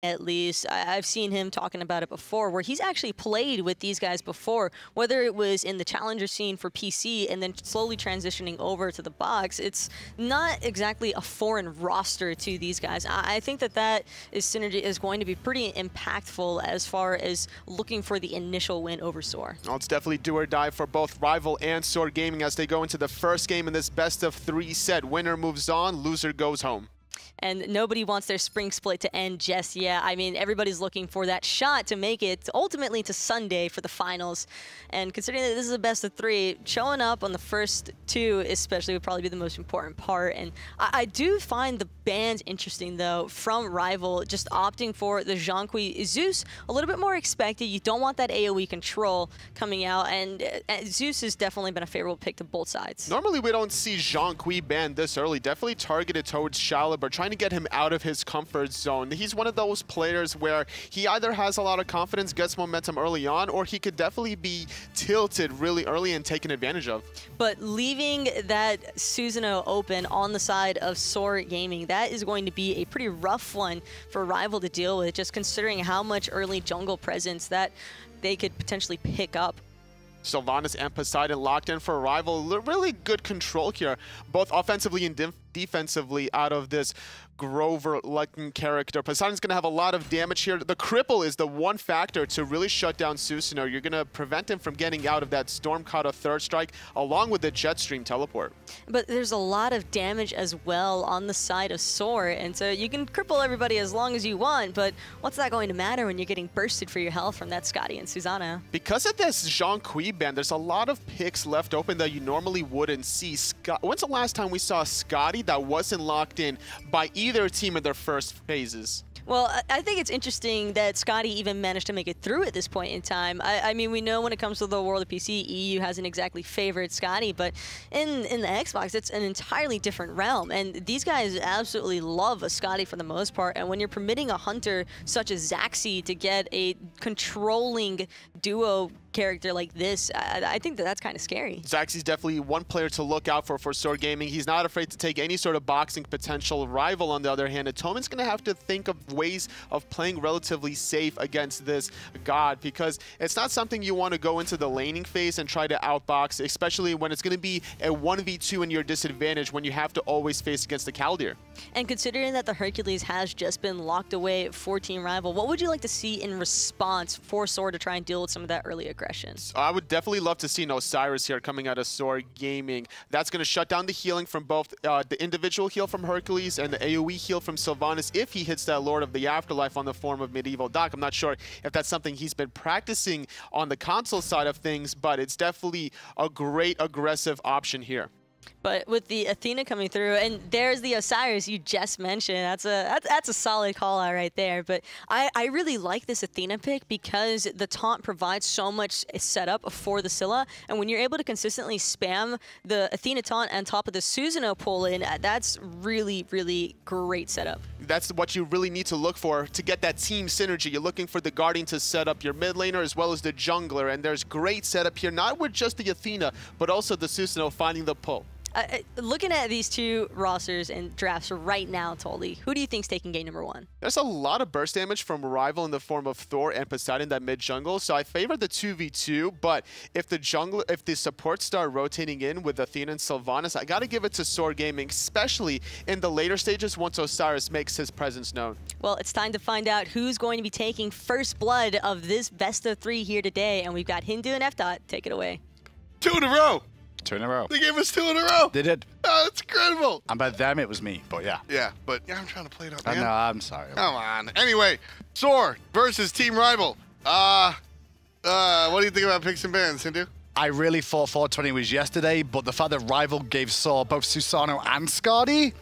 at least. I've seen him talking about it before, where he's actually played with these guys before, whether it was in the challenger scene for PC and then slowly transitioning over to the box. It's not exactly a foreign roster to these guys. I think that synergy is going to be pretty impactful as far as looking for the initial win over SoaR. Well, it's definitely do or die for both Rival and SoaR Gaming as they go into the first game in this best-of-3 set. Winner moves on, loser goes home. And nobody wants their spring split to end just yet. I mean, everybody's looking for that shot to make it ultimately to Sunday for the finals. And considering that this is a best of 3, showing up on the first 2 especially would probably be the most important part. And I do find the bans interesting, though, from Rival, just opting for the Zhonghui Zeus. A little bit more expected. You don't want that AoE control coming out. And Zeus has definitely been a favorable pick to both sides. Normally, we don't see Zhonghui banned this early. Definitely targeted towards SoaR, trying to get him out of his comfort zone. He's one of those players where he either has a lot of confidence, gets momentum early on, or he could definitely be tilted really early and taken advantage of. But leaving that Susanoo open on the side of SoaR Gaming, that is going to be a pretty rough one for Rival to deal with, just considering how much early jungle presence that they could potentially pick up. Sylvanas and Poseidon locked in for Rival. Really good control here, both offensively and defensively out of this Grover-looking character. Poseidon's going to have a lot of damage here. The cripple is the one factor to really shut down Susanoo. You're going to prevent him from getting out of that Stormcauda third strike along with the Jetstream teleport. But there's a lot of damage as well on the side of SoaR, and so you can cripple everybody as long as you want, but what's that going to matter when you're getting bursted for your health from that Scotty and Susanoo? Because of this Zhonghui ban, there's a lot of picks left open that you normally wouldn't see. When's the last time we saw Scotty that wasn't locked in by either team in their first phases? Well, I think it's interesting that Scotty even managed to make it through at this point in time. I mean, we know when it comes to the world of PC, EU hasn't exactly favored Scotty, but in the Xbox, it's an entirely different realm. And these guys absolutely love a Scotty for the most part. And when you're permitting a hunter such as Zaxi to get a controlling duo character like this, I think that's kind of scary. Zaxi's definitely one player to look out for SoaR Gaming. He's not afraid to take any sort of boxing potential. Rival, on the other hand, Atoman's going to have to think of ways of playing relatively safe against this god, because it's not something you want to go into the laning phase and try to outbox, especially when it's going to be a 1v2 in your disadvantage when you have to always face against the Kaldir. And considering that the Hercules has just been locked away for Team Rival, what would you like to see in response for SoaR to try and deal with some of that early aggression? I would definitely love to see an Osiris here coming out of SoaR Gaming. That's going to shut down the healing from both the individual heal from Hercules and the AoE heal from Sylvanas if he hits that Lord of the Afterlife on the form of Medieval Doc. I'm not sure if that's something he's been practicing on the console side of things, but it's definitely a great aggressive option here. But with the Athena coming through, and there's the Osiris you just mentioned, that's a solid call out right there. But I really like this Athena pick because the taunt provides so much setup for the Scylla, and when you're able to consistently spam the Athena taunt on top of the Susanoo pull-in, that's really, really great setup. That's what you really need to look for to get that team synergy. You're looking for the Guardian to set up your mid laner as well as the jungler, and there's great setup here, not with just the Athena, but also the Susanoo finding the pull. Looking at these two rosters and drafts right now, Tolly, who do you think's taking game number 1? There's a lot of burst damage from Rival in the form of Thor and Poseidon, that mid jungle. So I favor the 2v2, but if the supports start rotating in with Athena and Sylvanas, I gotta give it to SoaR Gaming, especially in the later stages once Osiris makes his presence known. Well, it's time to find out who's going to be taking first blood of this best of 3 here today, and we've got Hindu and FDOT. Take it away. 2 in a row. 2 in a row. They gave us 2 in a row. They did. Oh, that's incredible. And by them, it was me, but yeah. Yeah, but I'm trying to play it up, man. No, I'm sorry. Come on. Anyway, SoaR versus Team Rival. What do you think about picks and bans, Hindu? I really thought 420 was yesterday, but the fact that Rival gave SoaR both Susanoo and Scotty,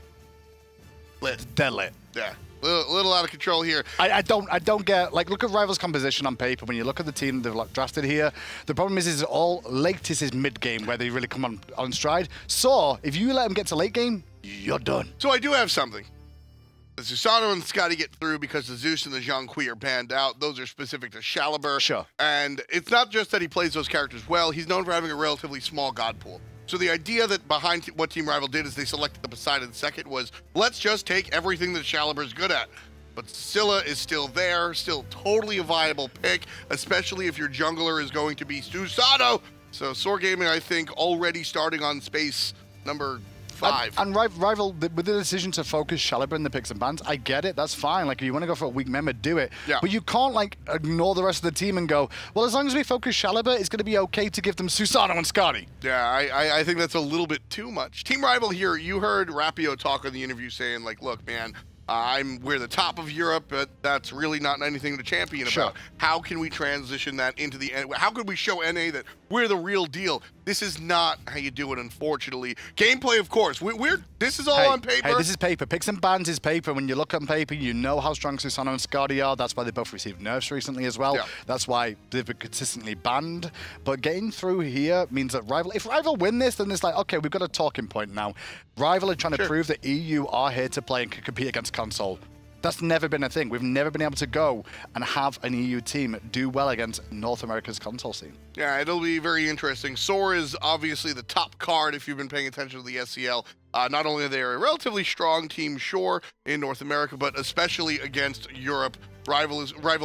Lit. they're lit. Yeah. Little out of control here. I don't get, like, look at Rival's composition on paper. When you look at the team they've drafted here, the problem is all latest is mid game where they really come on stride. SoaR, if you let them get to late game, you're done. So I do have something. The Susanoo and Scotty get through because the Zeus and the Zhonghui are banned out. Those are specific to Chalibur. Sure. And it's not just that he plays those characters well. He's known for having a relatively small god pool. So the idea that behind what Team Rival did is they selected the Poseidon second was, let's just take everything that Chalibur's good at. but Scylla is still there, still totally a viable pick, especially if your jungler is going to be Susano. So SoaR Gaming, I think, already starting on space number 5. And Rival, with the decision to focus Chalibur in the picks and bans, I get it. That's fine. Like, if you want to go for a weak member, do it. Yeah. But you can't, like, ignore the rest of the team and go, well, as long as we focus Chalibur, it's going to be okay to give them Susano and Skadi. Yeah, I think that's a little bit too much. Team Rival here, you heard Rapio talk in the interview saying, like, look, man, we're the top of Europe, but that's really not anything to champion Sure. about. How can we transition that into the end? How could we show NA that we're the real deal? This is not how you do it, unfortunately. Gameplay, of course. This is all on paper. Hey, this is paper. Picks and bans is paper. When you look on paper, you know how strong Susano and Skadi are. That's why they both received nerfs recently as well. Yeah. That's why they've been consistently banned. But getting through here means that Rival, if Rival win this, then it's like, okay, we've got a talking point now. Rival are trying to prove that EU are here to play and can compete against console. That's never been a thing. We've never been able to go and have an EU team do well against North America's console scene. Yeah, it'll be very interesting. SoaR is obviously the top card if you've been paying attention to the SCL. Not only are they a relatively strong team, sure, in North America, but especially against Europe. Rival.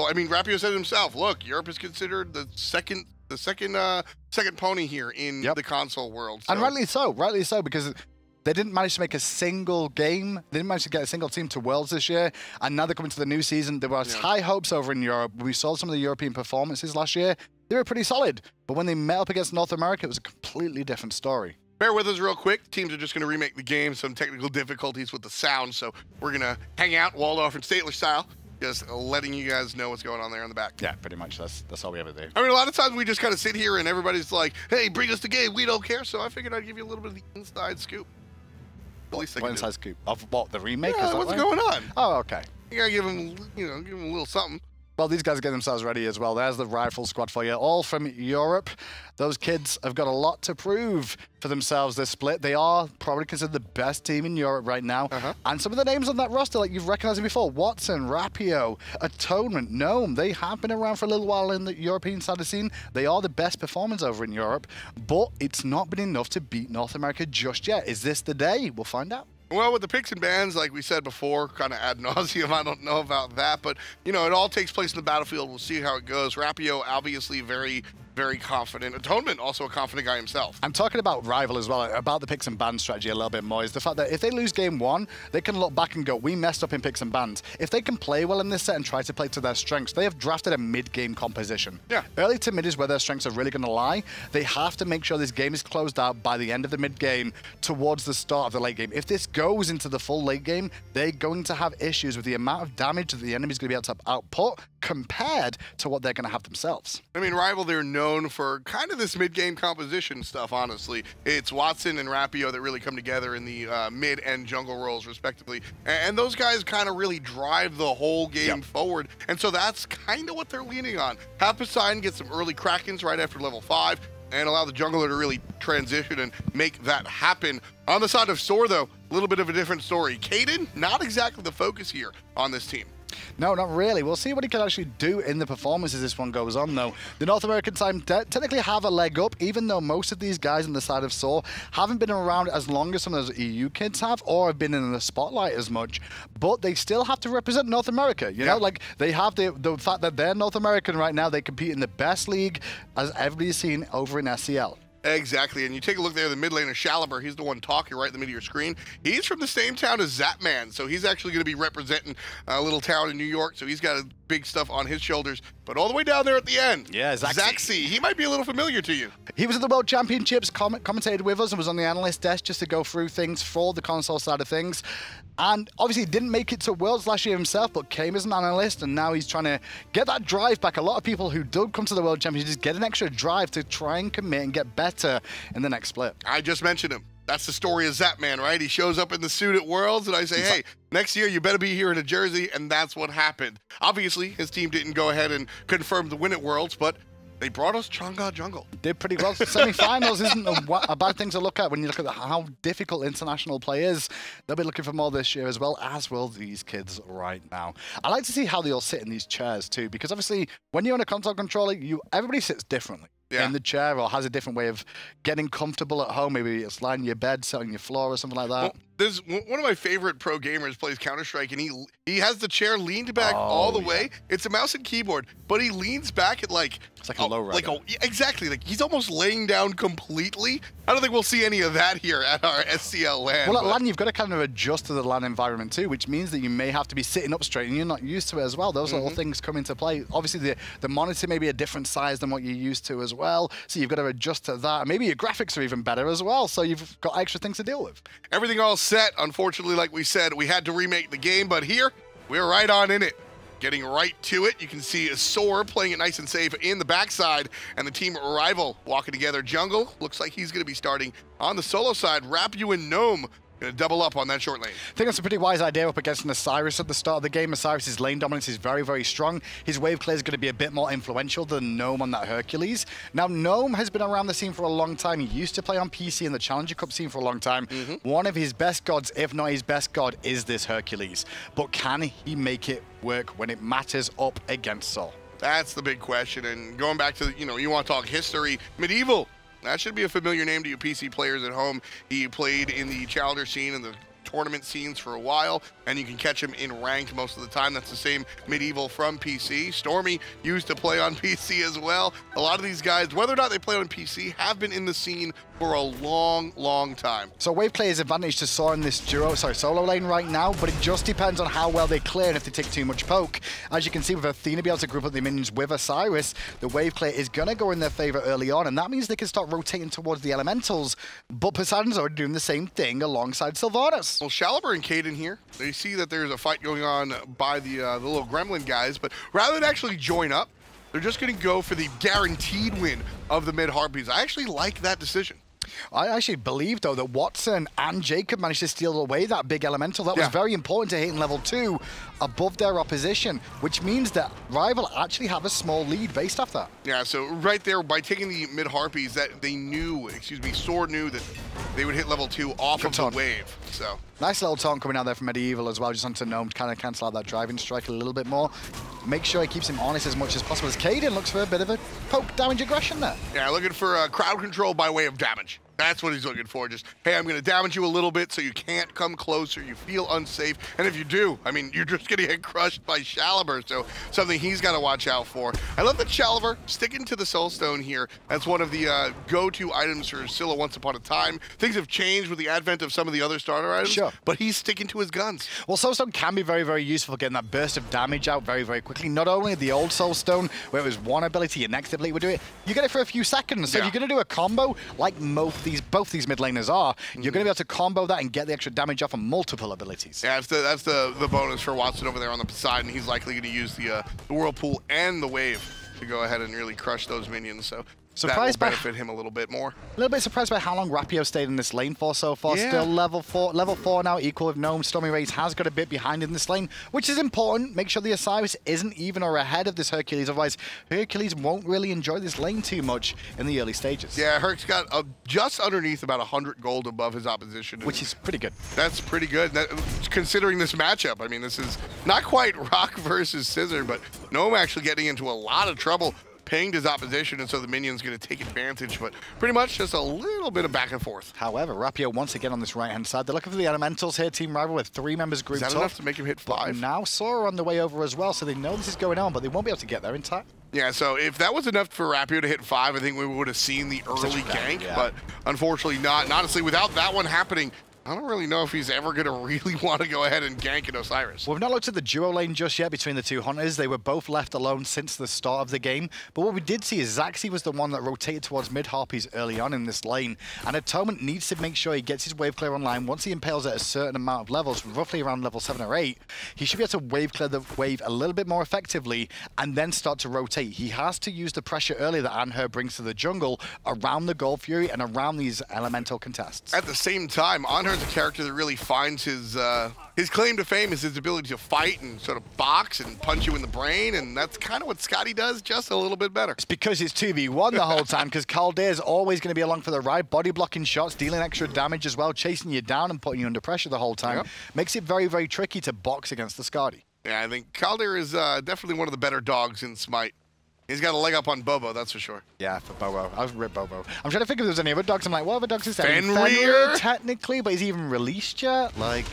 I mean, Rapio said himself, look, Europe is considered the second pony here in the console world. So. And rightly so, because they didn't manage to make a single game. They didn't manage to get a single team to Worlds this year. And now they're coming to the new season. There was high hopes over in Europe. We saw some of the European performances last year. They were pretty solid. But when they met up against North America, it was a completely different story. Bear with us real quick. Teams are just going to remake the game. Some technical difficulties with the sound. So we're going to hang out Waldorf and Statler style. Just letting you guys know what's going on there in the back. Yeah, pretty much. That's all we ever do. I mean, a lot of times we just kind of sit here and everybody's like, hey, bring us the game. We don't care. So I figured I'd give you a little bit of the inside scoop. At least What inside scoop? Of what, the remake? Yeah, what's going on? Oh, okay. You gotta give them, give them a little something. Well, these guys are getting themselves ready as well. There's the rifle squad for you, all from Europe. Those kids have got a lot to prove for themselves this split. They are probably considered the best team in Europe right now. And some of the names on that roster, like you've recognized them before, Watson, Rapio, Atonement, Gnome, they have been around for a little while in the European side of the scene. They are the best performers over in Europe, but it's not been enough to beat North America just yet. Is this the day? We'll find out. Well, with the picks and bans, like we said before, kind of ad nauseum, I don't know about that, but, it all takes place in the battlefield. We'll see how it goes. Rapio, obviously very, very confident. Atonement, also a confident guy himself. I'm talking about Rival as well, about the picks and bans strategy a little bit more, is the fact that if they lose game 1, they can look back and go, we messed up in picks and bans. If they can play well in this set and try to play to their strengths, they have drafted a mid-game composition. Yeah. Early to mid is where their strengths are really going to lie. They have to make sure this game is closed out by the end of the mid-game towards the start of the late game. If this goes into the full late game, they're going to have issues with the amount of damage that the enemy's going to be able to output compared to what they're going to have themselves. I mean, Rival, they're known for kind of this mid-game composition stuff, honestly. It's Watson and Rapio that really come together in the mid and jungle roles, respectively. And those guys kind of really drive the whole game forward. And so that's kind of what they're leaning on. Have Poseidon get some early Krakens right after level 5 and allow the jungler to really transition and make that happen. On the side of SoaR, though, a little bit of a different story. Kaden, not exactly the focus here on this team. No, not really. We'll see what he can actually do in the performance as this one goes on, though. The North American side technically have a leg up, even though most of these guys on the side of SoaR haven't been around as long as some of those EU kids have, or have been in the spotlight as much. But they still have to represent North America, you know? Like, they have the fact that they're North American right now. They compete in the best league, as everybody's seen over in SCL. Exactly, and you take a look there, the mid laner, Chalibur, he's the one talking right in the middle of your screen. He's from the same town as Zapman, so he's actually going to be representing a little town in New York, so he's got big stuff on his shoulders. But all the way down there at the end, Zaxi, he might be a little familiar to you. He was at the World Championships, commentated with us, and was on the analyst desk just to go through things for the console side of things. And obviously didn't make it to Worlds last year himself, but came as an analyst, and now he's trying to get that drive back. A lot of people who don't come to the World Championships get an extra drive to try and commit and get better in the next split. I just mentioned him. That's the story of Zapman, right? He shows up in the suit at Worlds, and I say, hey, next year you better be here in a jersey, and that's what happened. Obviously, his team didn't go ahead and confirm the win at Worlds, but they brought us Chang'e Jungle. Did pretty well. Semi-finals isn't a bad thing to look at when you look at how difficult international play is. They'll be looking for more this year as well, as will these kids right now. I like to see how they all sit in these chairs too, because obviously when you're on a console controller, everybody sits differently. In the chair, or has a different way of getting comfortable at home. Maybe it's lying in your bed, sitting on your floor or something like that. Well, There's one of my favorite pro gamers plays Counter-Strike, and he has the chair leaned back all the way. It's a mouse and keyboard, but he leans back at like it's like a low rider. Exactly, like he's almost laying down completely. I don't think we'll see any of that here at our SCL LAN. Well, at LAN, you've got to kind of adjust to the LAN environment too, which means that you may have to be sitting up straight, and you're not used to it as well. Those little things come into play. Obviously, the monitor may be a different size than what you're used to as well, so you've got to adjust to that. Maybe your graphics are even better as well, so you've got extra things to deal with. Everything all set. Unfortunately, like we said, we had to remake the game, but here, we're right on in it. Getting right to it, you can see SoaR playing it nice and safe in the backside, and the team rival walking together. Jungle looks like he's going to be starting on the solo side. Rapu and Gnome going to double up on that short lane. I think that's a pretty wise idea up against an Osiris at the start of the game. Osiris' lane dominance is very, very strong. His wave clear is going to be a bit more influential than Gnome on that Hercules. Now, Gnome has been around the scene for a long time. He used to play on PC in the Challenger Cup scene for a long time. One of his best gods, if not his best god, is this Hercules. But can he make it work when it matters up against SoaR? That's the big question. And going back to, you want to talk history, Medieval. That should be a familiar name to you PC players at home. He played in the Challenger scene and the tournament scenes for a while, and you can catch him in ranked most of the time. That's the same Medieval from PC. Stormy used to play on PC as well. A lot of these guys, whether or not they play on PC, have been in the scene for a long, long time. So wave clear is advantage to SoaR in this solo lane right now, but it just depends on how well they clear and if they take too much poke. As you can see, with Athena being able to group up the minions with Osiris, the wave clear is going to go in their favor early on, and that means they can start rotating towards the elementals. But Poseidon's already doing the same thing alongside Sylvanas. Well, Shaliber and Kaden here, they see that there's a fight going on by the little gremlin guys, but rather than actually join up, they're just going to go for the guaranteed win of the mid Harpies. I actually like that decision. I actually believe, though, that Watson and Jacob managed to steal away that big elemental. That was very important to hitting level 2 above their opposition, which means that Rival actually have a small lead based off that. Yeah, so right there, by taking the mid Harpies, that they knew, SoaR knew that they would hit level 2 off of the wave. So nice little taunt coming out there from Medieval as well, just onto Gnome to kind of cancel out that driving strike a little bit more. Make sure he keeps him honest as much as possible, as Kaden looks for a bit of a poke damage aggression there. Yeah, looking for crowd control by way of damage. That's what he's looking for. Just, hey, I'm going to damage you a little bit so you can't come closer, you feel unsafe. And if you do, I mean, you're just going to get crushed by Shaliber, so something he's got to watch out for. I love that Shaliber sticking to the Soulstone here. That's one of the go-to items for Scylla once upon a time. Things have changed with the advent of some of the other starter items, but he's sticking to his guns. Well, Soulstone can be very, very useful for getting that burst of damage out very, very quickly. Not only the old Soulstone, where it was one ability, your next ability would do it, you get it for a few seconds. So if you're going to do a combo, like both these mid laners are, you're going to be able to combo that and get the extra damage off of multiple abilities. Yeah, that's the bonus for Watson over there on the Poseidon. He's likely going to use the Whirlpool and the Wave to go ahead and really crush those minions. So surprised that will benefit him a little bit more. A little bit surprised by how long Rapio stayed in this lane for so far. Still level 4 now, equal with Gnome. Stormy Rays has got a bit behind in this lane, which is important. Make sure the Osiris isn't even or ahead of this Hercules, otherwise Hercules won't really enjoy this lane too much in the early stages. Yeah, Herc's got just underneath about 100 gold above his opposition. Which is pretty good. That's pretty good. Considering this matchup, I mean, this is not quite Rock versus Scissor, but Gnome actually getting into a lot of trouble pinged his opposition, and so the minion's going to take advantage, but pretty much just a little bit of back and forth. However, Rapio once again on this right-hand side. They're looking for the elementals here, Team Rival, with 3 members grouped up. Is that enough to make him hit 5? But now SoaR on the way over as well, so they know this is going on, but they won't be able to get there in time. Yeah, so if that was enough for Rapio to hit 5, I think we would have seen the early gank, but unfortunately not. And honestly, without that one happening, I don't really know if he's ever going to really want to go ahead and gank an Osiris. We've not looked at the duo lane just yet between the two hunters. They were both left alone since the start of the game. But what we did see is Zaxi was the one that rotated towards mid-Harpies early on in this lane. And Atonement needs to make sure he gets his wave clear online. Once he impales at a certain amount of levels, roughly around level 7 or 8, he should be able to wave clear the wave a little bit more effectively and then start to rotate. He has to use the pressure early that Anher brings to the jungle around the Gold Fury and around these elemental contests. At the same time, Anher's a character that really finds his claim to fame is his ability to fight and sort of box and punch you in the brain, and that's kind of what Scotty does, just a little bit better. It's because it's 2v1 the whole time, because Caldeir's always going to be along for the ride, body blocking shots, dealing extra damage as well, chasing you down and putting you under pressure the whole time. Makes it very, very tricky to box against the Scotty. Yeah, I think Caldeir is definitely one of the better dogs in SMITE. He's got a leg up on Bobo, that's for sure. Yeah, for Bobo. I was rip Bobo. I'm trying to think if there's any other dogs. I'm like, what other dogs is there? Fenrir? Technically, but is he even released yet? Like...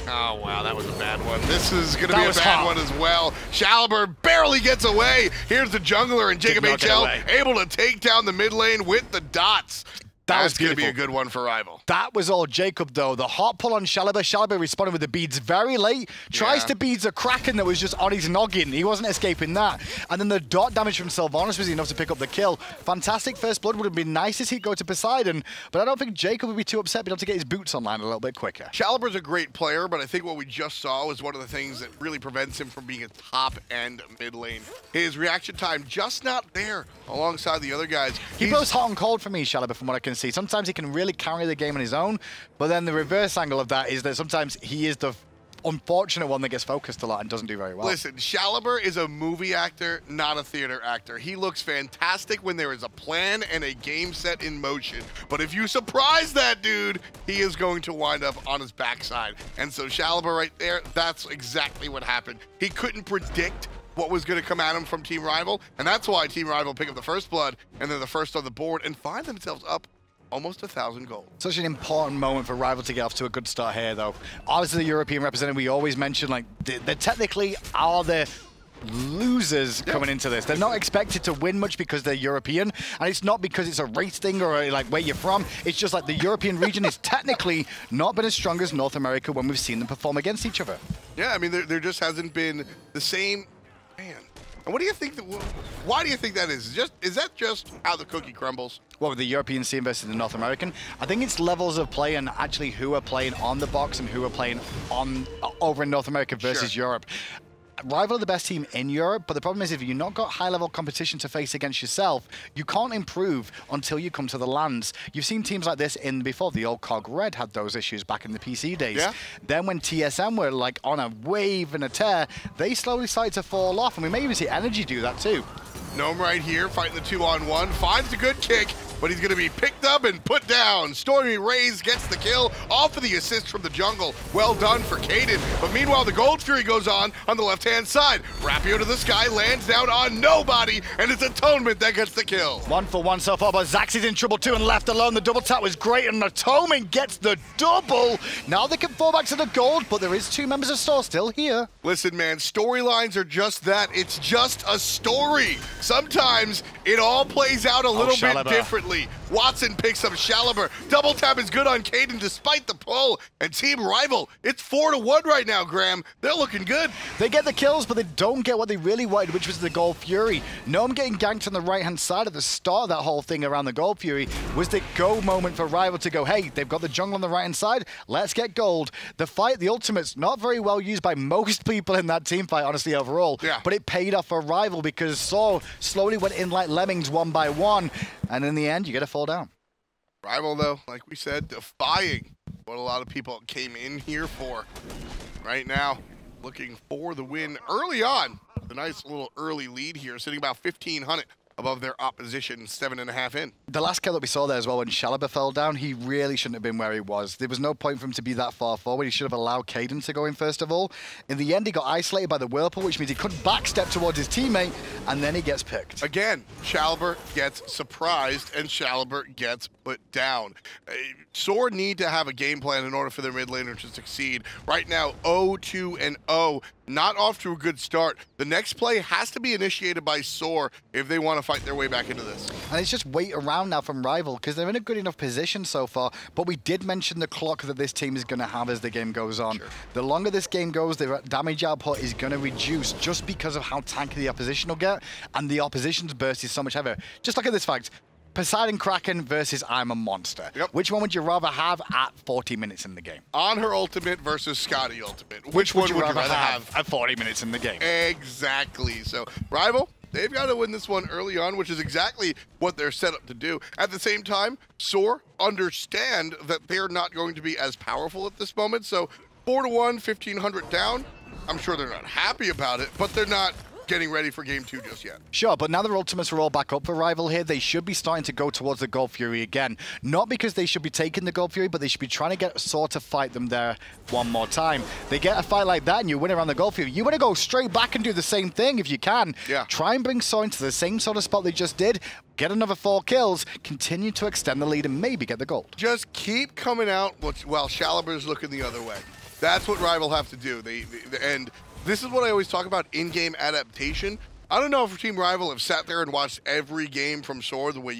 Oh, wow, that was a bad one. This is going to be a bad one as well. SoaR barely gets away. Here's the jungler, and Jacob HL able to take down the mid lane with the dots. That's going to be a good one for Rival. That was all Jacob, though. The hot pull on SoaR. SoaR responded with the beads very late. Tries to beads a Kraken that was just on his noggin. He wasn't escaping that. And then the dot damage from Sylvanas was enough to pick up the kill. Fantastic first blood. Would have been nice to see it go to Poseidon, but I don't think Jacob would be too upset being able to get his boots online a little bit quicker. SoaR's a great player, but I think what we just saw was one of the things that really prevents him from being a top-end mid lane. His reaction time just not there alongside the other guys. He goes hot and cold for me, SoaR, from what I can see. Sometimes he can really carry the game on his own, but then the reverse angle of that is that sometimes he is the unfortunate one that gets focused a lot and doesn't do very well. Listen, SoaR is a movie actor, not a theater actor. He looks fantastic when there is a plan and a game set in motion. But if you surprise that dude, he is going to wind up on his backside. And so SoaR right there, that's exactly what happened. He couldn't predict what was going to come at him from Team Rival, and that's why Team Rival pick up the first blood and they're the first on the board and find themselves up almost 1,000 gold. Such an important moment for Rival to get off to a good start here, though. Obviously, the European representative, we always mention, like, they technically are the losers coming into this. They're not expected to win much because they're European, and it's not because it's a race thing or like where you're from. It's just like the European region is technically not been as strong as North America when we've seen them perform against each other. Yeah, I mean, there just hasn't been the same, man. And what do you think why do you think that is? Is that just how the cookie crumbles? What, with the European scene versus the North American? I think it's levels of play and actually who are playing on the box and who are playing on over in North America versus Europe. Rival are the best team in Europe, but the problem is if you've not got high-level competition to face against yourself, you can't improve until you come to the lands. You've seen teams like this in before. The old COG Red had those issues back in the PC days. Yeah. Then when TSM were like on a wave and a tear, they slowly started to fall off, and we may even see Energy do that too. Gnome right here, fighting the 2-on-1, finds a good kick, but he's going to be picked up and put down. Stormy Rays gets the kill, off of the assist from the jungle. Well done for Kaden. But meanwhile, the Gold Fury goes on the left-hand side. Rapio to the sky, lands down on nobody, and it's Atonement that gets the kill. 1 for 1 so far, but Zax is in trouble too and left alone. The double tap was great, and Atonement gets the double. Now they can fall back to the gold, but there is 2 members of SoaR still here. Listen, man, storylines are just that. It's just a story. Sometimes it all plays out a little bit differently. Watson picks up SoaR. Double tap is good on Kaden despite the pull. And Team Rival, it's 4-1 right now, Graham. They're looking good. They get the kills, but they don't get what they really wanted, which was the Gold Fury. Gnome getting ganked on the right-hand side at the start of that whole thing around the Gold Fury was the go moment for Rival to go, hey, they've got the jungle on the right-hand side, let's get gold. The fight, the ultimate's not very well used by most people in that team fight, honestly, overall. Yeah. But it paid off for Rival because SoaR slowly went in like lemmings 1 by 1, and in the end, you get to fall down. Rival, though, like we said, defying what a lot of people came in here for. Right now, looking for the win early on. A nice little early lead here, sitting about 1,500 above their opposition, 7.5 in. The last kill that we saw there as well, when SoaR fell down, he really shouldn't have been where he was. There was no point for him to be that far forward. He should have allowed Kaden to go in first of all. In the end, he got isolated by the Whirlpool, which means he couldn't backstep towards his teammate, and then he gets picked. Again, SoaR gets surprised, and SoaR gets put down. SoaR need to have a game plan in order for their mid laner to succeed. Right now, 0-2-0. Not off to a good start. The next play has to be initiated by SoaR if they want to fight their way back into this. And it's just wait around now from Rival because they're in a good enough position so far. But we did mention the clock that this team is going to have as the game goes on. Sure. The longer this game goes, the damage output is going to reduce just because of how tanky the opposition will get. And the opposition's burst is so much heavier. Just look at this fact. Poseidon Kraken versus I'm a Monster. Yep. Which one would you rather have at 40 minutes in the game? On her ultimate versus Scotty ultimate. Which one would you rather have at 40 minutes in the game? Exactly. So, Rival, they've got to win this one early on, which is exactly what they're set up to do. At the same time, SoaR understand that they're not going to be as powerful at this moment. So, 4-1, 1,500 down. I'm sure they're not happy about it, but they're not getting ready for game 2 just yet. Sure, but now their ultimates are all back up for Rival here. They should be starting to go towards the Gold Fury again. Not because they should be taking the Gold Fury, but they should be trying to get SoaR to fight them there one more time. They get a fight like that and you win around the Gold Fury. You want to go straight back and do the same thing if you can. Yeah. Try and bring SoaR into the same sort of spot they just did. Get another 4 kills, continue to extend the lead, and maybe get the gold. Just keep coming out while Shalibur's looking the other way. That's what Rival have to do. And this is what I always talk about, in-game adaptation. I don't know if Team Rival have sat there and watched every game from SoaR the way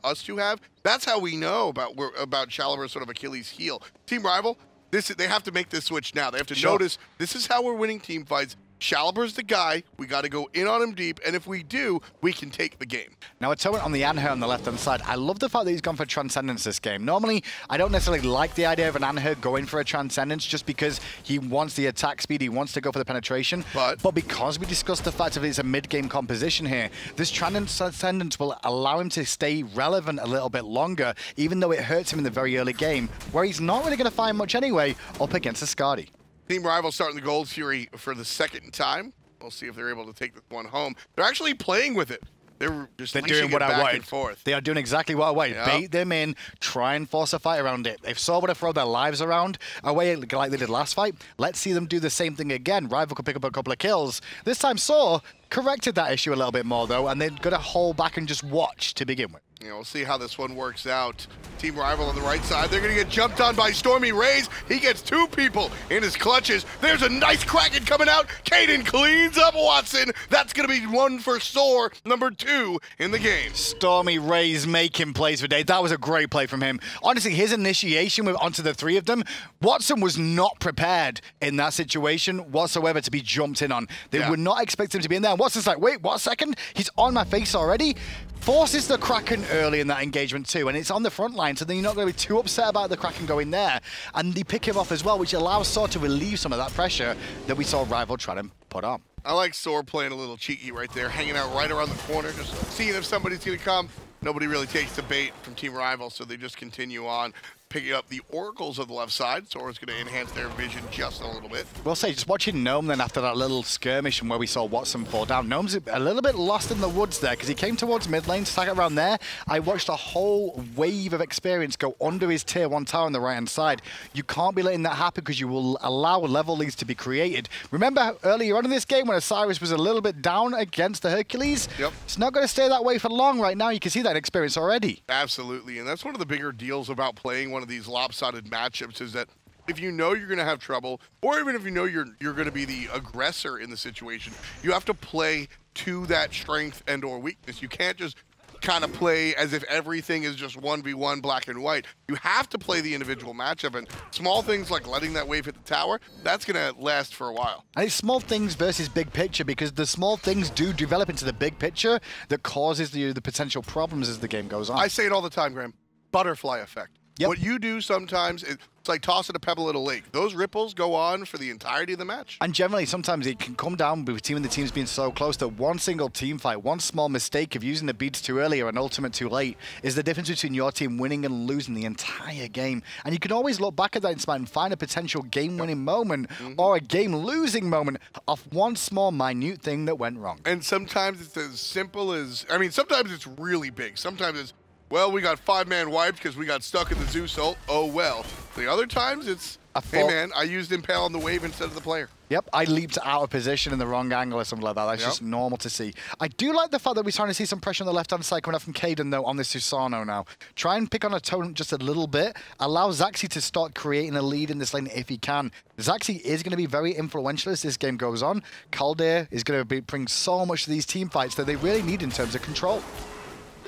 us two have. That's how we know about Shalibur's sort of Achilles heel. Team Rival, they have to make this switch now. They have to notice this is how we're winning team fights. Shalibur's the guy. We got to go in on him deep, and if we do, we can take the game. Now, Atonement on the Anher on the left-hand side. I love the fact that he's gone for Transcendence this game. Normally, I don't necessarily like the idea of an Anher going for a Transcendence just because he wants the attack speed, he wants to go for the penetration. But because we discussed the fact that it's a mid-game composition here, this Transcendence will allow him to stay relevant a little bit longer, even though it hurts him in the very early game, where he's not really going to find much anyway up against a Skadi. Team Rival starting the Gold Fury for the second time. We'll see if they're able to take this one home. They're actually playing with it. They're doing what I wanted. They are doing exactly what I wanted. Yep. Bait them in, try and force a fight around it. If SoaR would have thrown their lives around away like they did last fight, let's see them do the same thing again. Rival could pick up a couple of kills. This time SoaR corrected that issue a little bit more though, and they're going to hold back and just watch to begin with. Yeah, we'll see how this one works out. Team Rival on the right side. They're going to get jumped on by Stormy Rays. He gets 2 people in his clutches. There's a nice Kraken coming out. Kaden cleans up Watson. That's going to be one for SoaR, number 2 in the game. Stormy Rays making plays for Dave. That was a great play from him. Honestly, his initiation onto the 3 of them, Watson was not prepared in that situation whatsoever to be jumped in on. They would not expect him to be in there. And Watson's like, wait, what a second? He's on my face already? Forces the Kraken early in that engagement too, and it's on the front line, so then you're not going to be too upset about the Kraken going there. And they pick him off as well, which allows SoaR to relieve some of that pressure that we saw Rival try to put on. I like SoaR playing a little cheeky right there, hanging out right around the corner, just seeing if somebody's going to come. Nobody really takes the bait from Team Rival, so they just continue on, picking up the oracles of the left side. SoaR is going to enhance their vision just a little bit. We'll say, just watching Gnome then after that little skirmish and where we saw Watson fall down. Gnome's a little bit lost in the woods there because he came towards mid lane, stuck around there. I watched a whole wave of experience go under his tier 1 tower on the right-hand side. You can't be letting that happen because you will allow level leads to be created. Remember earlier on in this game when Osiris was a little bit down against the Hercules? Yep. It's not going to stay that way for long right now. You can see that experience already. Absolutely, and that's one of the bigger deals about playing one of these lopsided matchups is that if you know you're going to have trouble, or even if you know you're going to be the aggressor in the situation, you have to play to that strength and or weakness. You can't just kind of play as if everything is just 1v1 black and white. You have to play the individual matchup, and small things like letting that wave hit the tower, that's going to last for a while. And it's small things versus big picture, because the small things do develop into the big picture that causes the potential problems as the game goes on. I say it all the time, Graham. Butterfly effect. Yep. What you do sometimes, it's like tossing a pebble in a lake. Those ripples go on for the entirety of the match. And generally, sometimes it can come down with the teams being so close that one single team fight, one small mistake of using the beats too early or an ultimate too late is the difference between your team winning and losing the entire game. And you can always look back at that in SMITE and find a potential game-winning moment or a game-losing moment off one small, minute thing that went wrong. And sometimes it's as simple as, I mean, sometimes it's really big. Sometimes it's, well, we got 5-man wiped because we got stuck in the Zeus ult. Oh, well. The other times, it's, hey, man, I used Impale on the wave instead of the player. Yep, I leaped out of position in the wrong angle or something like that. That's just normal to see. I do like the fact that we're starting to see some pressure on the left-hand side coming up from Kaden, though, on this Susano now. Try and pick on Atonement just a little bit. Allow Zaxi to start creating a lead in this lane if he can. Zaxi is going to be very influential as this game goes on. Kaldir is going to bring so much to these team fights that they really need in terms of control.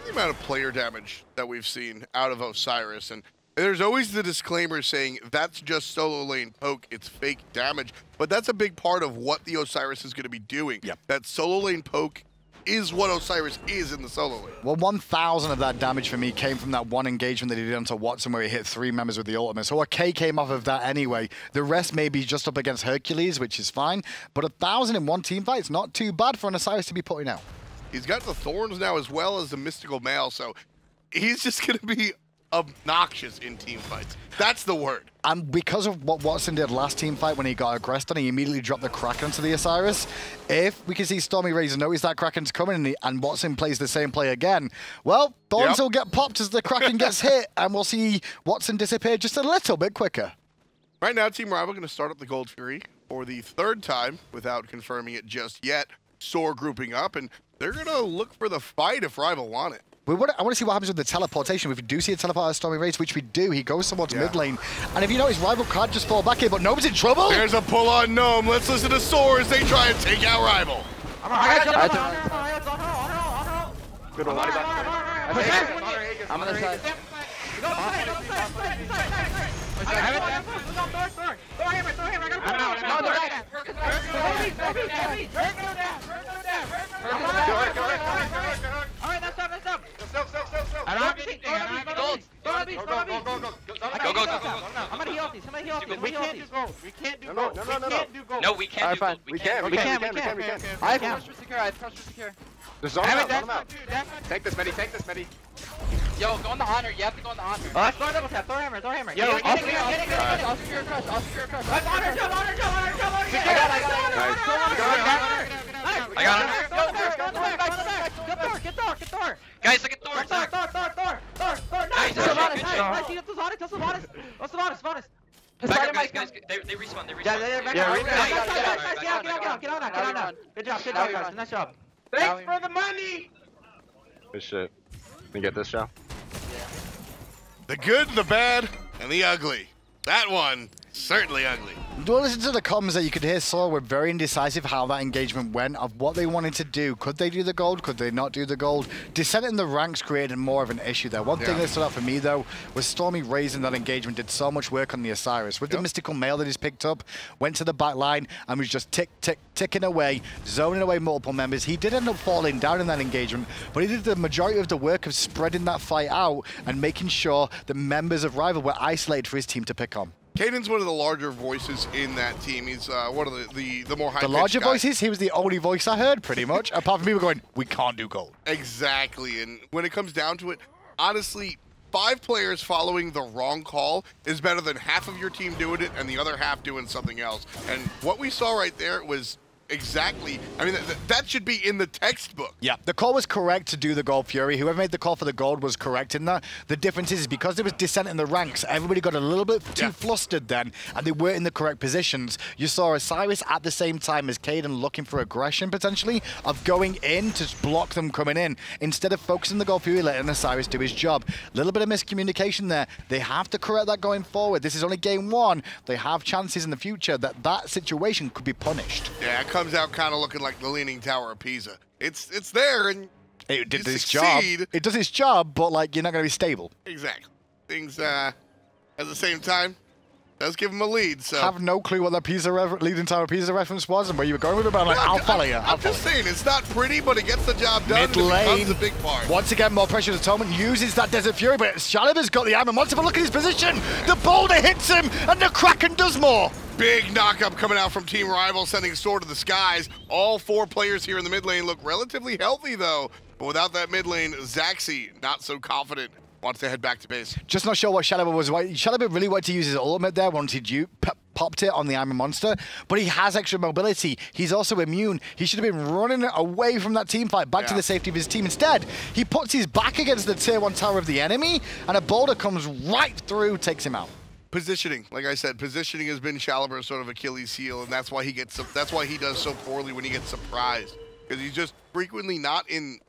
The amount of player damage that we've seen out of Osiris, and there's always the disclaimer saying that's just solo lane poke, it's fake damage, but that's a big part of what the Osiris is going to be doing. Yep. That solo lane poke is what Osiris is in the solo lane. Well, 1,000 of that damage for me came from that one engagement that he did onto Watson where he hit 3 members with the ultimate. So a K came off of that anyway. The rest may be just up against Hercules, which is fine, but 1,000 in one team fight is not too bad for an Osiris to be putting out. He's got the Thorns now as well as the Mystical Mail, so he's just going to be obnoxious in team fights. That's the word. And because of what Watson did last team fight when he got aggressed on, he immediately dropped the Kraken to the Osiris. If we can see Stormy Razor notice that Kraken's coming and Watson plays the same play again, well, Thorns will get popped as the Kraken gets hit, and we'll see Watson disappear just a little bit quicker. Right now, Team Rival going to start up the Gold Fury for the third time without confirming it just yet. SoaR grouping up, and they're going to look for the fight if Rival want it. I want to see what happens with the teleportation. If we do see a teleport out of Stormy Razor, which we do, he goes towards mid lane. And if you notice, Rival can't just fall back here, but Gnome's in trouble. There's a pull on Gnome. Let's listen to SoaR as they try and take out Rival. Good one. I'm on the side. Alright, that's up. Go. I'm gonna heal these. We can't do gold. We can't do gold. No, we can't do gold. We can. I have cluster secure. The zone out. Take this, Medi. Yo, go on the honor. You have to go on the honor. Throw double tap. Throw hammer. Yo, I'll secure a crush. Let's honor jump. I got it. Get Thor. Guys, look at Thor. Thor. Nice. That's Savanas. Guys, they respawn. Get on. Good job, guys. Nice job. Thanks for the money. Good shit. Can you get this, Joe? The good, the bad, and the ugly. That one, certainly ugly. Do listen to the comms that you could hear. SoaR were very indecisive how that engagement went, of what they wanted to do. Could they do the gold? Could they not do the gold? Descent in the ranks created more of an issue there. One thing that stood out for me, though, was Stormy raising that engagement did so much work on the Osiris. With the mystical mail that he's picked up, went to the back line and was just ticking away, zoning away multiple members. He did end up falling down in that engagement, but he did the majority of the work of spreading that fight out and making sure the members of Rival were isolated for his team to pick on. Caden's one of the larger voices in that team. He's one of the more high-pitched The larger guys. voices, he was the only voice I heard, pretty much, apart from people going, we can't do gold. Exactly, and when it comes down to it, honestly, 5 players following the wrong call is better than half of your team doing it and the other half doing something else. And what we saw right there was exactly, I mean, that should be in the textbook. Yeah, the call was correct to do the Gold Fury. Whoever made the call for the gold was correct in that. The difference is because there was descent in the ranks, everybody got a little bit too flustered then, and they weren't in the correct positions. You saw Osiris at the same time as Caden looking for aggression, potentially, of going in to block them coming in, instead of focusing the Gold Fury, letting Osiris do his job. A little bit of miscommunication there. They have to correct that going forward. This is only game 1. They have chances in the future that situation could be punished. Yeah, it comes out kind of looking like the Leaning Tower of Pisa. It's there, and it did its succeed. job. It does its job, but like you're not going to be stable. Exactly. Things at the same time does give him a lead. So have no clue what that Leaning Tower of Pisa reference was and where you were going with it, but I'm like, I'll follow you. I'm just saying, it's not pretty, but it gets the job done. Mid lane, and it becomes a big part. Once again, more pressure to Atonement, uses that Desert Fury, but Shaliba's got the Iron Monster, but look at his position. The boulder hits him, and the Kraken does more. Big knock-up coming out from Team Rival, sending SoaR to the skies. All 4 players here in the mid lane look relatively healthy, though. But without that mid lane, Zaxi, not so confident, wants to head back to base. Just not sure what Shaliba was. Shaliba really wanted to use his ultimate there, wanted you popped it on the Iron Monster, but he has extra mobility. He's also immune. He should have been running away from that team fight back to the safety of his team. Instead, he puts his back against the tier 1 tower of the enemy, and a boulder comes right through, takes him out. Positioning, like I said, positioning has been Shaliba's sort of Achilles heel, and that's why he does so poorly when he gets surprised, because he's just frequently not in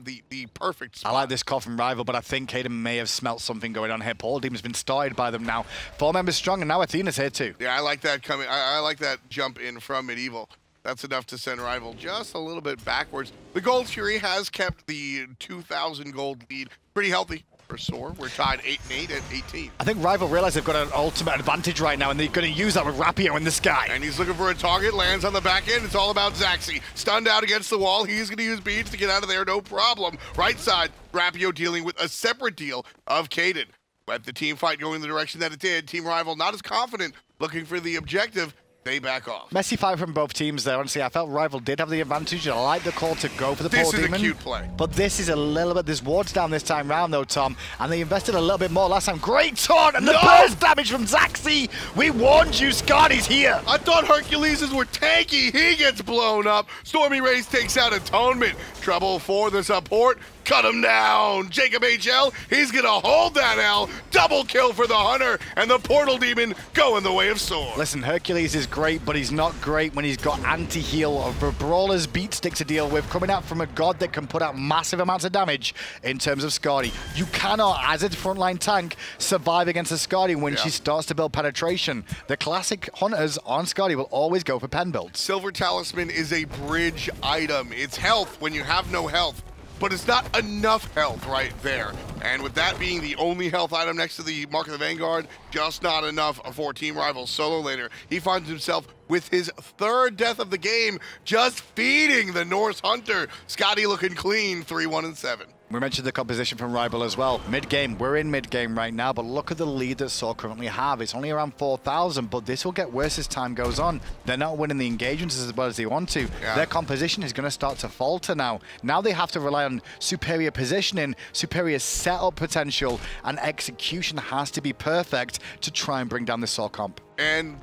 the perfect spot. I like this call from Rival, but I think Caden may have smelt something going on here. Paul Demon's been started by them now. 4 members strong, and now Athena's here too. Yeah, I like that coming. I like that jump in from Medieval. That's enough to send Rival just a little bit backwards. The Gold Fury has kept the 2,000 gold lead pretty healthy. For SoaR, we're tied 8-8 at 18. I think Rival realize they've got an ultimate advantage right now, and they're going to use that with Rapio in the sky. And he's looking for a target, lands on the back end. It's all about Zaxi. Stunned out against the wall. He's going to use beads to get out of there, no problem. Right side, Rapio dealing with a separate deal of Caden. But the team fight going the direction that it did. Team Rival not as confident, looking for the objective. they back off. Messy fight from both teams there. Honestly, I felt Rival did have the advantage. I like the call to go for the Portal Demon. This is a cute play. But this is a little bit, there's wards down this time round though, Tom. And they invested a little bit more last time. Great taunt and the burst damage from Zaxi. We warned you, Scotty's here. I thought Hercules were tanky. He gets blown up. Stormy Rays takes out Atonement. Trouble for the support. Cut him down. Jacob HL, he's going to hold that L. Double kill for the Hunter. And the Portal Demon go in the way of SoaR. Listen, Hercules is great, but he's not great when he's got anti-heal of a Brawler's beat stick to deal with, coming out from a god that can put out massive amounts of damage in terms of Scotty. You cannot, as a frontline tank, survive against a Scotty when she starts to build penetration. The classic Hunters on Scotty will always go for pen builds. Silver Talisman is a bridge item. It's health when you have no health. But it's not enough health right there. And with that being the only health item next to the Mark of the Vanguard, just not enough for Team Rival's solo laner. He finds himself with his 3rd death of the game, just feeding the Norse Hunter. Scotty looking clean, 3-1-7. We mentioned the composition from Rival as well. Mid-game, we're in mid-game right now, but look at the lead that SoaR currently have. It's only around 4,000, but this will get worse as time goes on. They're not winning the engagements as well as they want to. Their composition is going to start to falter now. Now they have to rely on superior positioning, superior setup potential, and execution has to be perfect to try and bring down the SoaR comp. And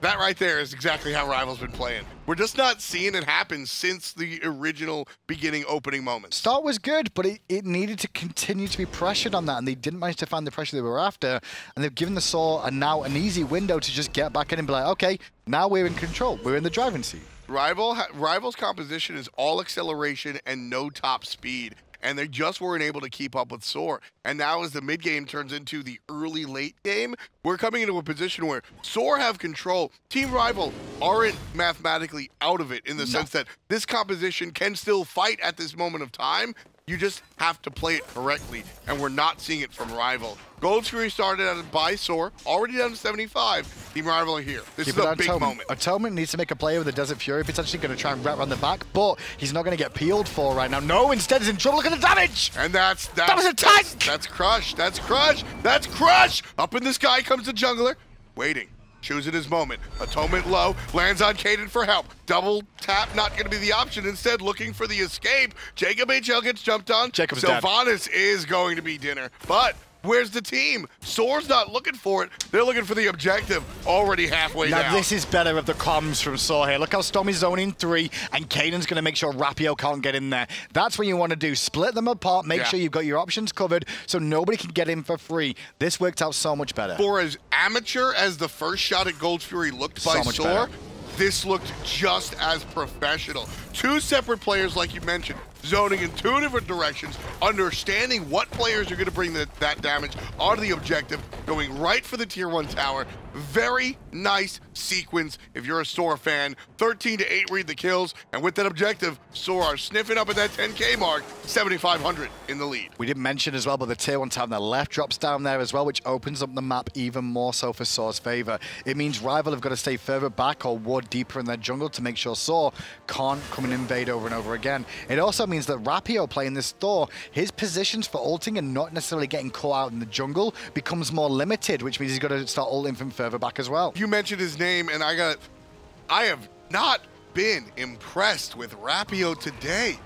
that right there is exactly how Rival's been playing. We're just not seeing it happen since the original beginning opening moments. Start was good, but it needed to continue to be pressured on that, and they didn't manage to find the pressure they were after, and they've given the SoaR now an easy window to just get back in and be like, okay, now we're in control. We're in the driving seat. Rival's composition is all acceleration and no top speed. And they just weren't able to keep up with SoaR. And now as the mid-game turns into the early-late game, we're coming into a position where SoaR have control. Team Rival aren't mathematically out of it in the sense that this composition can still fight at this moment of time. You just have to play it correctly, and we're not seeing it from Rival. Gold Fury started out by SoaR, already down to 75. Team Rival are here. This is a big moment. Atonement needs to make a play with the Desert Fury, potentially going to try and wrap around the back, but he's not going to get peeled for right now. No, instead he's in trouble. Look at the damage! And that was a tank! That's Crush. That's Crush. That's Crush! Up in the sky comes the jungler, waiting. Choosing his moment. Atonement low, lands on Kaden for help. Double tap, not going to be the option. Instead, looking for the escape. Jacob HL gets jumped on. Jacob's Sylvanas is going to be dinner. But where's the team? SoaR's not looking for it. They're looking for the objective. Already halfway down. Now this is better of the comms from SoaR here. Look how Stormy's zoning 3, and Kaden's going to make sure Rapio can't get in there. That's what you want to do. Split them apart. Make sure you've got your options covered so nobody can get in for free. This worked out so much better. For as amateur as the first shot at Gold Fury looked by SoaR, this looked just as professional. 2 separate players, like you mentioned, zoning in 2 different directions, understanding what players are going to bring that damage onto the objective, going right for the tier 1 tower. Very nice sequence if you're a SoaR fan. 13-8 read the kills, and with that objective, SoaR are sniffing up at that 10K mark, 7,500 in the lead. We didn't mention as well, but the tier 1 tower on the left drops down there as well, which opens up the map even more so for SoaR's favor. It means Rival have got to stay further back or ward deeper in their jungle to make sure SoaR can't come and invade over and over again. It also means that Rapio playing this Thor, his positions for ulting and not necessarily getting caught out in the jungle becomes more limited, which means he's got to start ulting from further back as well. You mentioned his name, and I have not been impressed with Rapio today.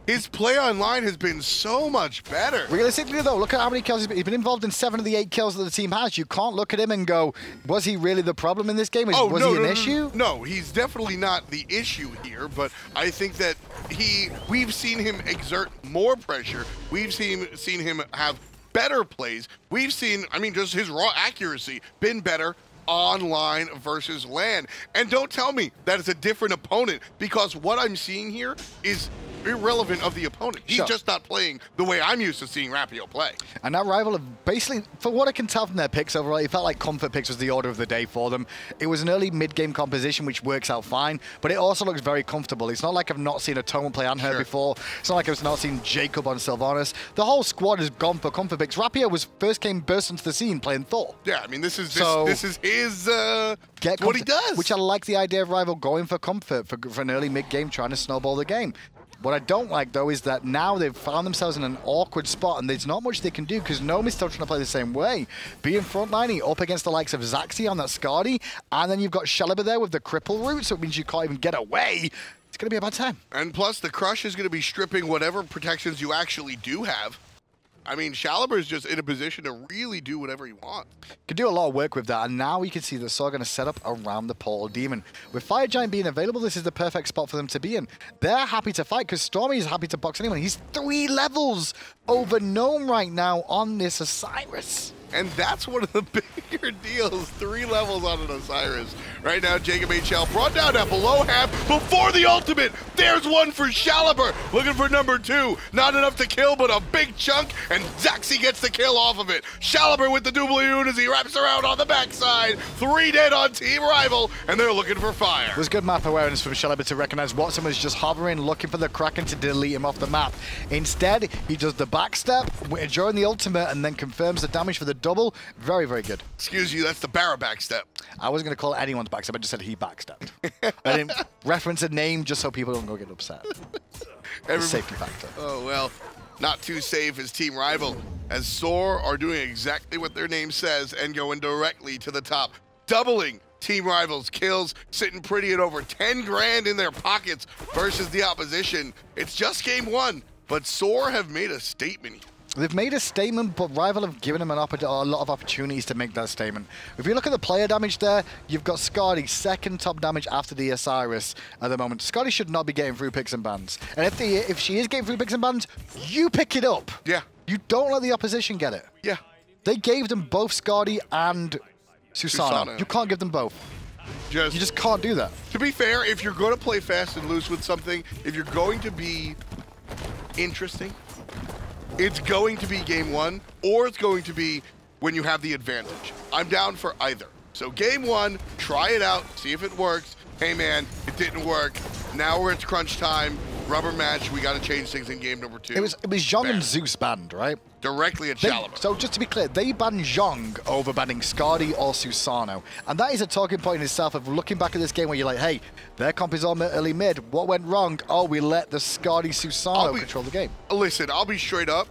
His play online has been so much better. Realistically, though, look at how many kills he's been involved in. 7 of the 8 kills that the team has. You can't look at him and go, was he really the problem in this game? Was he an issue? No, he's definitely not the issue here, but I think that we've seen him exert more pressure. We've seen him have better plays. We've seen, I mean, just his raw accuracy been better online versus LAN. And don't tell me that it's a different opponent, because what I'm seeing here is irrelevant of the opponent. He's just not playing the way I'm used to seeing Rapio play. And that Rival have basically, for what I can tell from their picks overall, it felt like comfort picks was the order of the day for them. It was an early mid-game composition, which works out fine, but it also looks very comfortable. It's not like I've not seen Atonement play Anher before. It's not like I've not seen Jacob on Sylvanas. The whole squad has gone for comfort picks. Rapio burst into the scene playing Thor. Yeah, I mean, this is his what he does. Which I like the idea of Rival going for comfort for an early mid-game, trying to snowball the game. What I don't like, though, is that now they've found themselves in an awkward spot, and there's not much they can do because Nomi's still trying to play the same way. Being frontlining up against the likes of Zaxi on that Skadi, and then you've got Shaliber there with the cripple route, so it means you can't even get away. It's going to be a bad time. And plus, the Crush is going to be stripping whatever protections you actually do have. I mean, Shaliber is just in a position to really do whatever he wants. Could do a lot of work with that, and now we can see that SoaR going to set up around the Portal Demon. With Fire Giant being available, this is the perfect spot for them to be in. They're happy to fight because Stormy is happy to box anyone. He's 3 levels over Gnome right now on this Osiris. And that's one of the bigger deals, 3 levels on an Osiris. Right now, Jacob HL brought down at below half before the ultimate. There's one for Shaliber, looking for number 2. Not enough to kill, but a big chunk, and Zaxi gets the kill off of it. Shaliber with the doubloon as he wraps around on the backside. 3 dead on Team Rival, and they're looking for fire. It was good map awareness from Shaliber to recognize Watson was just hovering, looking for the Kraken to delete him off the map. Instead, he does the backstep during the ultimate and then confirms the damage for the double. Very, very good. Excuse you, that's the Barra backstep. I wasn't going to call it anyone's backstep, I just said he backstepped. I didn't reference a name just so people don't go get upset. Safety factor. Oh, well, not too safe as Team Rival, as SoaR are doing exactly what their name says and going directly to the top, doubling Team Rival's kills, sitting pretty at over 10 grand in their pockets versus the opposition. It's just game 1, but SoaR have made a statement. They've made a statement, but Rival have given them a lot of opportunities to make that statement. If you look at the player damage there, you've got Skadi, second top damage after the Osiris at the moment. Skadi should not be getting through picks and bans. And if she is getting through picks and bans, you pick it up. Yeah. You don't let the opposition get it. Yeah. They gave them both Skadi and Susano. You can't give them both. You just can't do that. To be fair, if you're going to play fast and loose with something, if you're going to be interesting, it's going to be game 1, or it's going to be when you have the advantage. I'm down for either. So game 1, try it out, see if it works. Hey man, it didn't work. Now we're at crunch time. Rubber match, we got to change things in game number 2. It was Zhong and Zeus banned, right? Directly at Shaliber. So just to be clear, they banned Zhong over banning Skadi or Susano. And that is a talking point in itself of looking back at this game where you're like, hey, their comp is on early mid. What went wrong? Oh, we let the Skadi Susano control the game. Listen, I'll be straight up.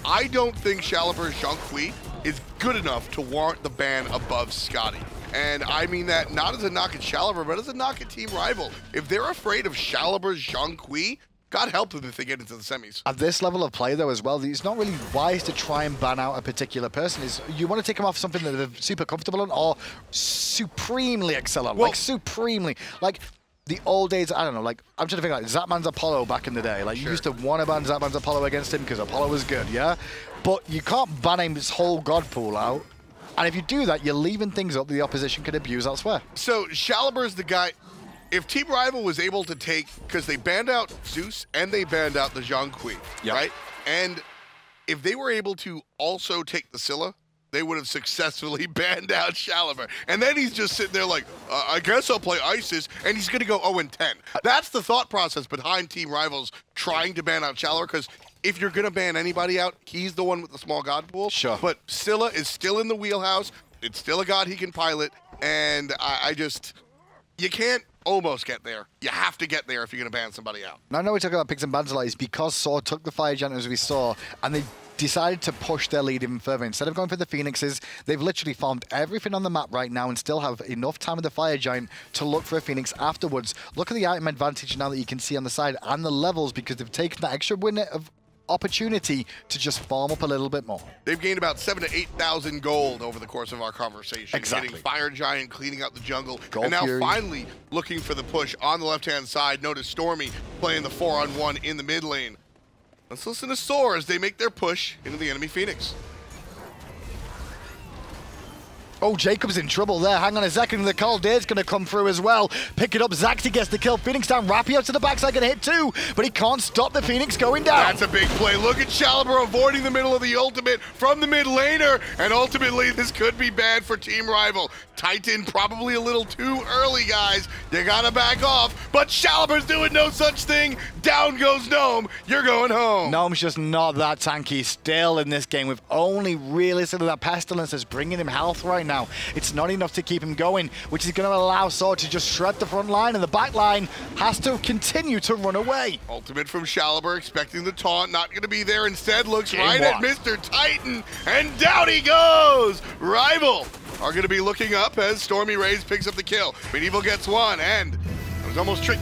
I don't think Shaliber's Zhong Kui is good enough to warrant the ban above Skadi. And I mean that not as a knock at Shaliber, but as a knock at Team Rival. If they're afraid of Shaliber's Zhong Kui, God help them if they get into the semis. At this level of play, though, as well, it's not really wise to try and ban out a particular person. You want to take them off something that they're super comfortable on or supremely excel on. Well, like, supremely. Like, the old days, I don't know, like, I'm trying to think like Zapman's Apollo back in the day. Like, you used to want to ban Zapman's Apollo against him because Apollo was good, yeah? But you can't ban him his whole God pool out. And if you do that, you're leaving things up that the opposition can abuse elsewhere. So Shaliber's the guy. If Team Rival was able to take, because they banned out Zeus and they banned out the Zhong Kui, right? And if they were able to also take the Scylla, they would have successfully banned out Shaliber. And then he's just sitting there like, I guess I'll play Isis, and he's going to go 0-10. That's the thought process behind Team Rival's trying to ban out Shaliber, because if you're going to ban anybody out, he's the one with the small God pool. Sure. But Scylla is still in the wheelhouse. It's still a God he can pilot, and I just... You can't almost get there. You have to get there if you're going to ban somebody out. Now, I know we talk about picks and bans a lot. It's because SoaR took the Fire Giant, as we saw, and they decided to push their lead even further. Instead of going for the Phoenixes, they've literally farmed everything on the map right now and still have enough time with the Fire Giant to look for a Phoenix afterwards. Look at the item advantage now that you can see on the side and the levels, because they've taken that extra win of opportunity to just farm up a little bit more. They've gained about 7,000 to 8,000 gold over the course of our conversation. Exactly. Getting Fire Giant, cleaning out the jungle, Gold and now Fury. finally looking for the push on the left-hand side. Notice Stormy playing the 4-on-1 in the mid lane. Let's listen to SoaR as they make their push into the enemy Phoenix. Oh, Jacob's in trouble there. Hang on a second. The Cold Dare's going to come through as well. Pick it up. Zaxi gets the kill. Phoenix down. Rapio to the backside. Going to hit too, but he can't stop the Phoenix going down. That's a big play. Look at Shaliber avoiding the middle of the ultimate from the mid laner. And ultimately, this could be bad for Team Rival. Titan probably a little too early, guys. You got to back off. But Shaliber's doing no such thing. Down goes Gnome. You're going home. Gnome's just not that tanky still in this game. With only really sort of that Pestilence that's bringing him health right now. It's not enough to keep him going, which is going to allow SoaR to just shred the front line, and the back line has to continue to run away. Ultimate from Shaliber, expecting the taunt, not going to be there. Instead, looks Game right one. at Mr. Titan, and down he goes! Rival are going to be looking up as Stormy Rays picks up the kill. Medieval gets one, and it was almost tricked.